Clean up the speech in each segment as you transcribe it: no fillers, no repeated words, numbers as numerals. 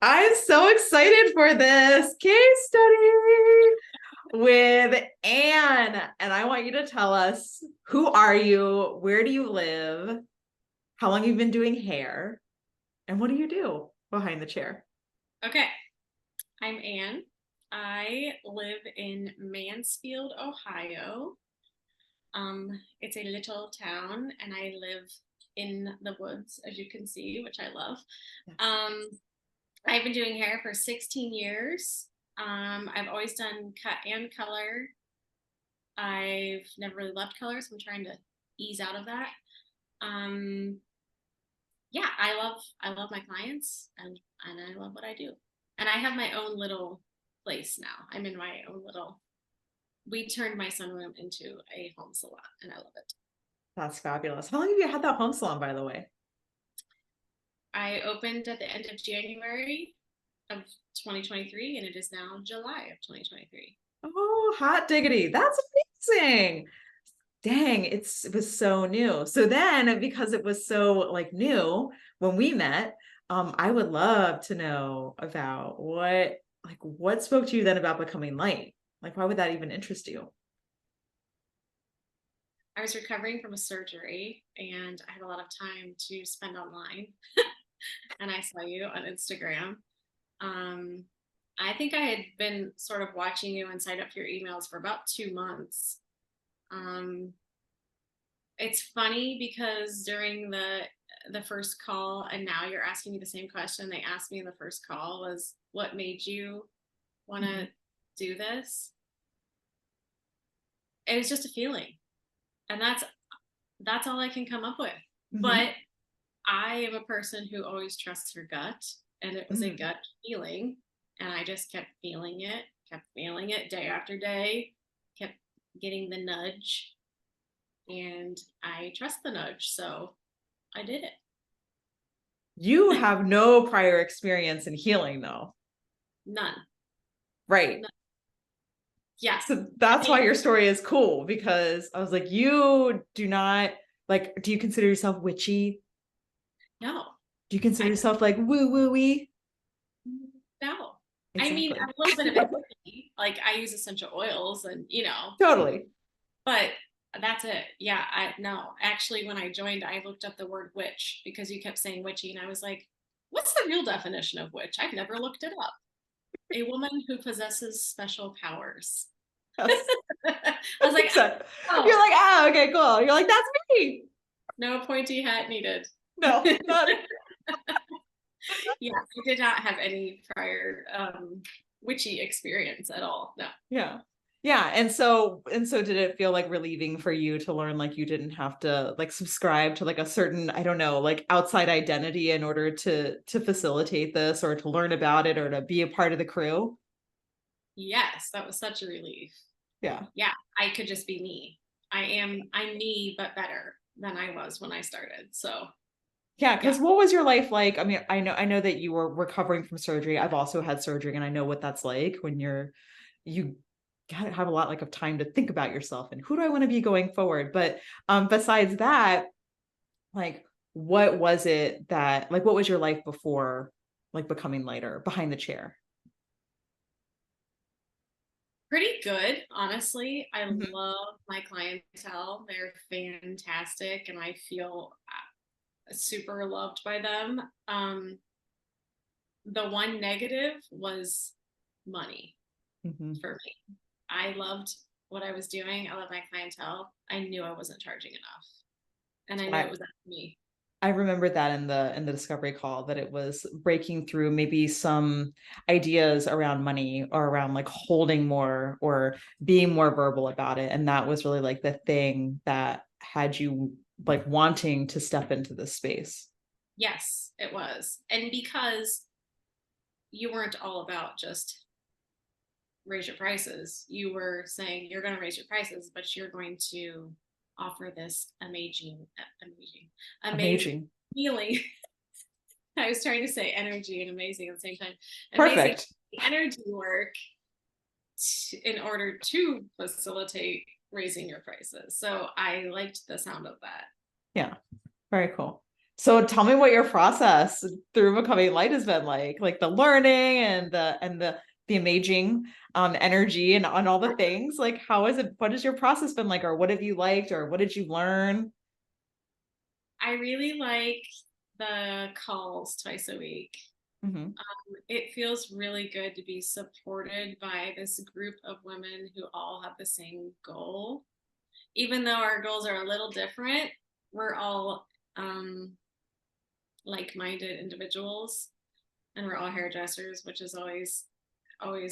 I'm so excited for this case study with Anne. And I want you to tell us, who are you? Where do you live? How long you've been doing hair? And what do you do behind the chair? Okay, I'm Anne. I live in Mansfield, Ohio. It's a little town, and I live in the woods, as you can see, which I love. Yes. Um, I've been doing hair for 16 years. I've always done cut and color. I've never really loved color, so I'm trying to ease out of that. Um, yeah, I love my clients and I love what I do. And I have my own little place now. I'm in my own little we turned my sunroom into a home salon and I love it. That's fabulous. How long have you had that home salon, by the way? I opened at the end of January of 2023 and it is now July of 2023. Oh, hot diggity. That's amazing. Dang, it was so new. So then, because it was so like new when we met, I would love to know about what spoke to you then about becoming light? Like, why would that even interest you? I was recovering from a surgery and I had a lot of time to spend online and I saw you on Instagram. Um, I think I had been sort of watching you and signed up for your emails for about 2 months. Um, it's funny because during the first call and now you're asking me the same question they asked me in the first call was what made you want Mhm. to do this. It was just a feeling and that's all I can come up with, Mhm. but I am a person who always trusts her gut and it was a Mhm. gut feeling and I just kept feeling it day after day, kept getting the nudge and I trust the nudge, so I did it. You have no prior experience in healing, though, None. right? None. Yeah. So I that's why mean, your story is cool because I was like, you do not like, do you consider yourself witchy? no. Do you consider I yourself like woo woo wee? no. I mean, Exactly. a little bit of it. Like I use essential oils and Totally. but that's it. Yeah, I no. Actually, when I joined, I looked up the word witch because you kept saying witchy, and I was like, what's the real definition of witch? I've never looked it up. A woman who possesses special powers. Yes. I was like, So you're oh, like, ah, okay, cool. You're like, that's me. no pointy hat needed. No, not Yeah, I did not have any prior witchy experience at all. No. yeah. Yeah. And so did it feel like relieving for you to learn like you didn't have to like subscribe to like a certain, I don't know, like outside identity in order to facilitate this or to learn about it or to be a part of the crew? Yes, that was such a relief. Yeah. Yeah, I could just be me. I'm me, but better than I was when I started. So Yeah, yeah, because what was your life like? I mean, I know that you were recovering from surgery. I've also had surgery and I know what that's like when you gotta have a lot like of time to think about yourself and who do I want to be going forward. But besides that, like what was it that like what was your life before like becoming lighter behind the chair? pretty good, honestly. I Mhm. love my clientele. They're fantastic and I feel super loved by them. The one negative was money Mhm. for me. I loved what I was doing. I love my clientele. I knew I wasn't charging enough and I knew it I was up to me. I remember that in the discovery call that it was breaking through maybe some ideas around money or around like holding more or being more verbal about it. And that was really like the thing that had you like wanting to step into this space. Yes, it was. And because you weren't all about just raise your prices, you were saying you're going to raise your prices, but you're going to offer this amazing Amazing. feeling. I was trying to say energy and amazing at the same time. Amazing Perfect. energy work in order to facilitate raising your prices. So I liked the sound of that. Yeah. Very cool. So tell me what your process through becoming light has been like the learning and the amazing energy and all the things. Like how is it, what has your process been like, or what have you liked, or what did you learn? I really like the calls twice a week. Hmm. It feels really good to be supported by this group of women who all have the same goal. Even though our goals are a little different, we're all um, like-minded individuals, and we're all hairdressers, which is always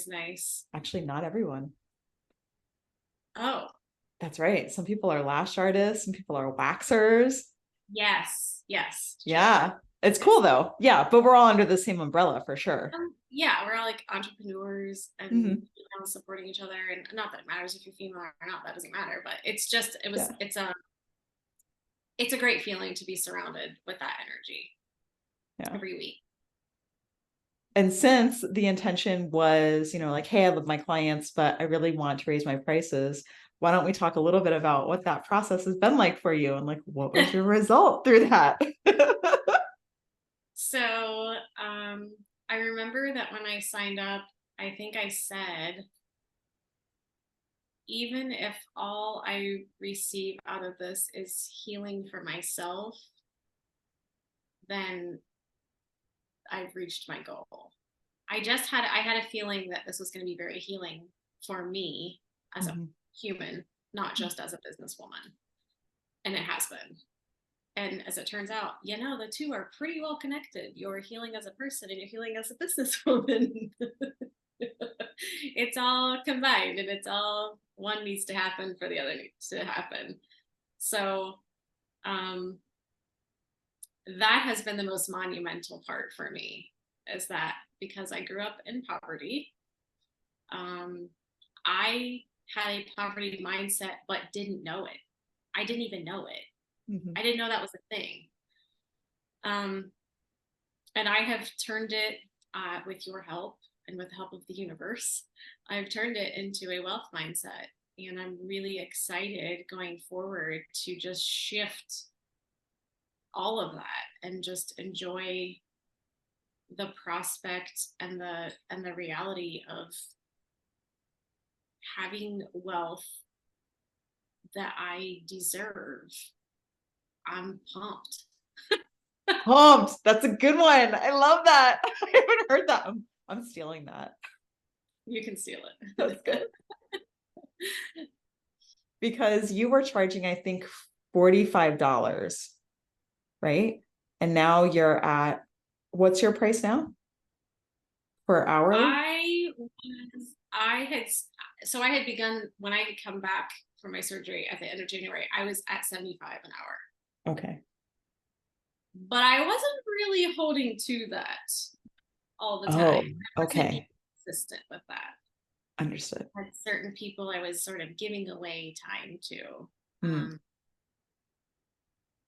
nice. Actually, not everyone. Oh, That's right. Some people are lash artists, some people are waxers. yes, true. Yeah. It's Yes. cool though. Yeah, but we're all under the same umbrella for sure. Yeah, we're all like entrepreneurs and Hmm. supporting each other. And not that it matters if you're female or not, that doesn't matter. But it's just Yeah. it's a great feeling to be surrounded with that energy Yeah. every week. And since the intention was, like, hey, I love my clients, but I really want to raise my prices, why don't we talk a little bit about what that process has been like for you and like what was your result through that? So I remember that when I signed up, I think I said, even if all I receive out of this is healing for myself, then I've reached my goal. I had a feeling that this was going to be very healing for me as a Mhm. human, not just as a businesswoman. And it has been. And as it turns out, the two are pretty well connected. You're healing as a person and you're healing as a businesswoman. It's all combined, and it's all, one needs to happen for the other needs to happen. So um, that has been the most monumental part for me, is that because I grew up in poverty, um, I had a poverty mindset but didn't know it. I didn't even know it. Mhm. I didn't know that was a thing. Um, and I have turned it, with your help and with the help of the universe, I've turned it into a wealth mindset. And I'm really excited going forward to just shift all of that and just enjoy the prospect and the reality of having wealth that I deserve. I'm pumped. Pumped. That's a good one. I love that. I haven't heard that. I'm stealing that. You can steal That's it. good. Because you were charging, I think, $45, right? And now you're at, what's your price now per hourly? I had so I had begun when I had come back from my surgery at the end of January. I was at 75 an hour, Okay. but I wasn't really holding to that all the time. Oh, I wasn't being okay. consistent with that. Understood. Had certain people I was sort of giving away time to. Mm.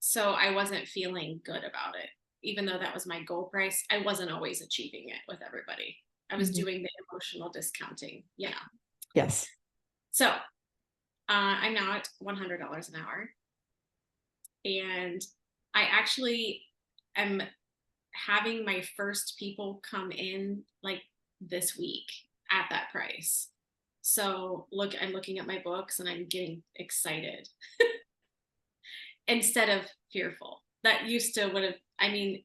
So I wasn't feeling good about it. Even though that was my goal price, I wasn't always achieving it with everybody. I was Mhm. doing the emotional discounting, Yes. So I'm now at $100 an hour. And I actually am having my first people come in like this week at that price. So I'm looking at my books and I'm getting excited instead of fearful. That used to would have, I mean,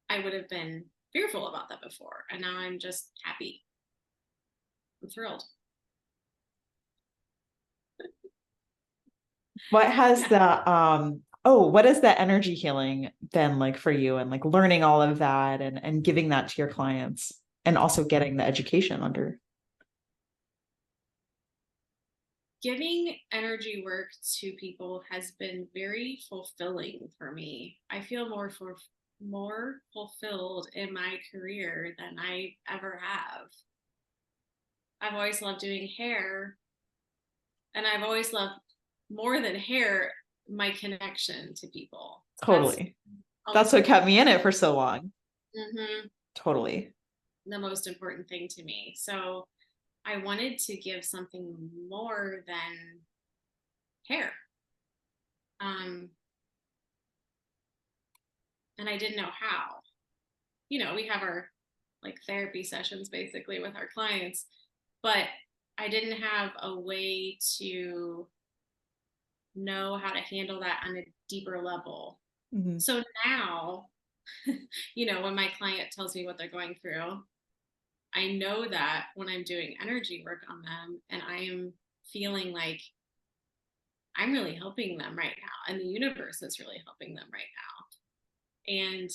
I would have been fearful about that before. And now I'm just happy. I'm thrilled. What has Yeah. what is that energy healing been like for you, and like learning all of that and giving that to your clients and also getting the education under? Giving energy work to people has been very fulfilling for me. I feel more fulfilled in my career than I ever have. I've always loved doing hair, and I've always loved, more than hair, my connection to people. That's Totally. That's almost what kept me in it for so long. mhm, Totally. the most important thing to me. So I wanted to give something more than hair. Um, and I didn't know how. We have our like therapy sessions basically with our clients, but I didn't have a way to know how to handle that on a deeper level. Mhm. So now, when my client tells me what they're going through, I know that when I'm doing energy work on them and I am feeling like I'm really helping them right now and the universe is really helping them right now. And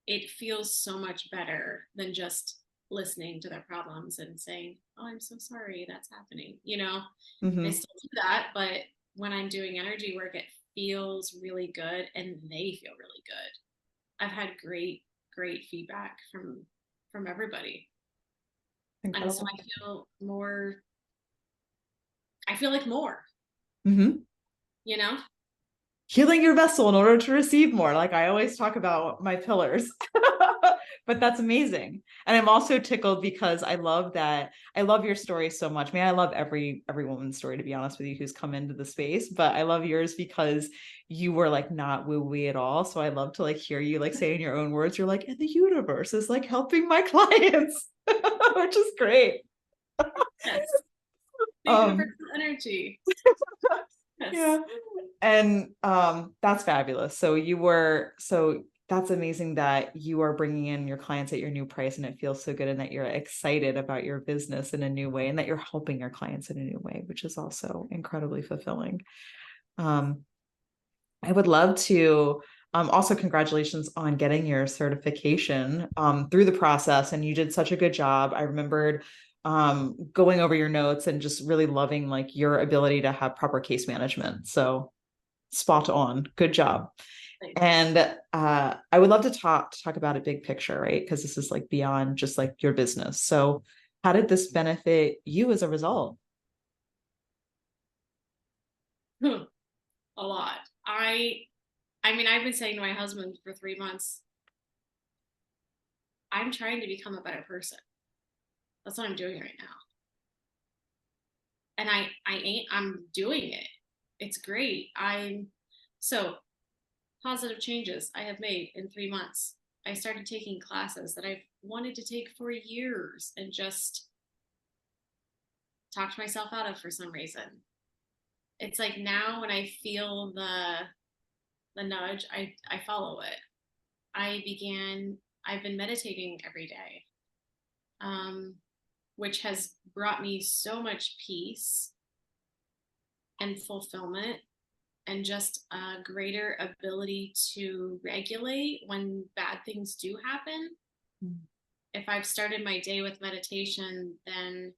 it feels so much better than just listening to their problems and saying, "Oh, I'm so sorry that's happening." I Mhm. still do that, but when I'm doing energy work, it feels really good and they feel really good. I've had great, great feedback from everybody. And so Incredible. I feel like more, Mhm. you know? Healing your vessel in order to receive more. Like I always talk about my pillars. But that's amazing. And I'm also tickled because I love that. I love your story so much. I love every woman's story, to be honest with you, who's come into the space, but I love yours because you were like not woo-woo at all. So I love to like hear you like say in your own words, you're like, and the universe is like helping my clients, which is great. Yes. The Um, universal energy. yeah. Yes. And that's fabulous. So that's amazing that you are bringing in your clients at your new price and it feels so good and that you're excited about your business in a new way and that you're helping your clients in a new way, which is also incredibly fulfilling. Um, I would love to also congratulations on getting your certification through the process. And you did such a good job. I remembered going over your notes and just really loving like your ability to have proper case management. So spot on. Good job. Thanks. And I would love to talk about a big picture, right? Because this is like beyond just like your business. So how did this benefit you as a result? A lot. I mean, I've been saying to my husband for 3 months, I'm trying to become a better person. That's what I'm doing right now. And I'm doing it. It's great. So positive changes I have made in 3 months. I started taking classes that I've wanted to take for years and just talked myself out of for some reason. It's like now when I feel the nudge, I follow it. I've been meditating every day, um, which has brought me so much peace and fulfillment and just a greater ability to regulate when bad things do happen. If I've started my day with meditation, then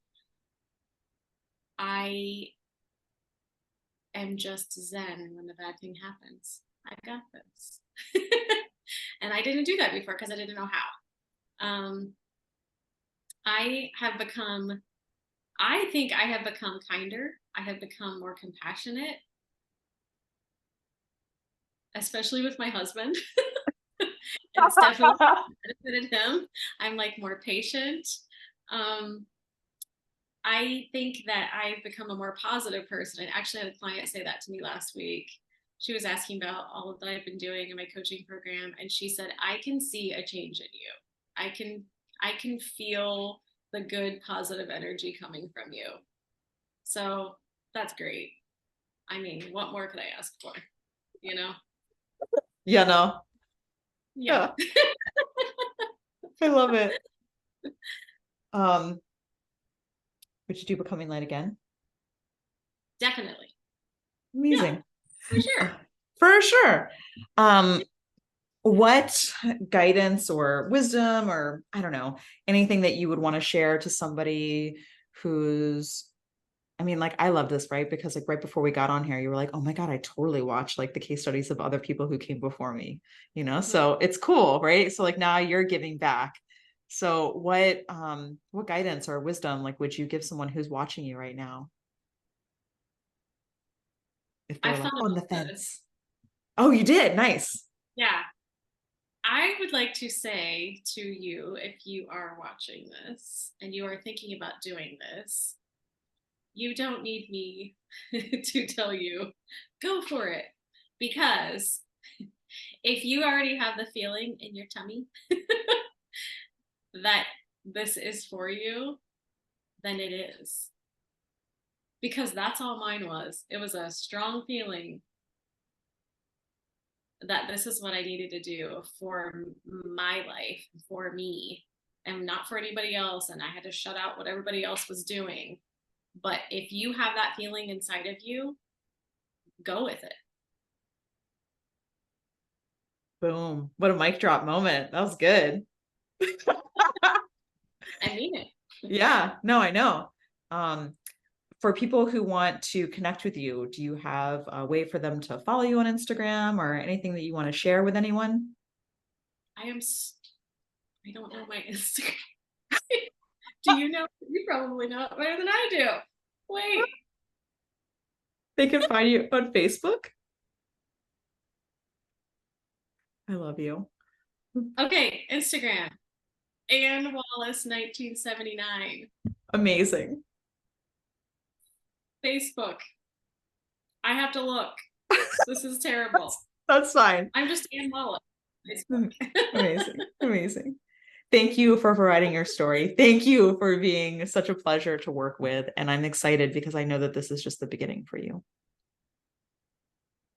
I am just zen when the bad thing happens. I got this. And I didn't do that before because I didn't know how. I have become, I think I have become kinder. I have become more compassionate, especially with my husband. It's definitely benefited him. I'm like more patient. Um, I think that I've become a more positive person. I actually had a client say that to me last week. She was asking about all that I've been doing in my coaching program, and she said, "I can see a change in you. I can I can feel the good positive energy coming from you." So that's great. I mean, what more could I ask for? You know? Yeah, no. Yeah, Yeah, I love it. Um, would you do Becoming Light again? definitely. Yeah, Amazing. for sure. For sure. Um, what guidance or wisdom or I don't know, anything that you would want to share to somebody who's like I love this, right? Because like right before we got on here, you were like, oh my God, I totally watched like the case studies of other people who came before me. Mhm. So it's cool, right? So like now you're giving back. So what guidance or wisdom like would you give someone who's watching you right now if they're I've like thought on the about this. fence? Oh, you did. Nice. Yeah, I would like to say to you, if you are watching this and you are thinking about doing this, you don't need me to tell you, go for it. Because If you already have the feeling in your tummy that this is for you, then it is. Because that's all mine was. It was a strong feeling that this is what I needed to do for my life, for me, and not for anybody else. And I had to shut out what everybody else was doing. But if you have that feeling inside of you, go with it. Boom. What a mic drop moment. That was good. I mean it. Yeah, no, I know. Um, for people who want to connect with you, do you have a way for them to follow you on Instagram or anything that you want to share with anyone? I am, I don't know my Instagram. Do you know? You probably know it better than I do. Wait. They can find you on Facebook. I love you. Okay, Instagram. Anne Wallace 1979. Amazing. Facebook. I have to look. This is terrible. That's fine. I'm just Anne Wallace. Facebook. Amazing. Amazing. Thank you for providing your story. Thank you for being such a pleasure to work with. And I'm excited because I know that this is just the beginning for you.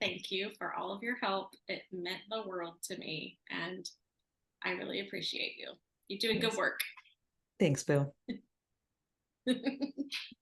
Thank you for all of your help. It meant the world to me, and I really appreciate you. You're doing good work. Thanks, Boo.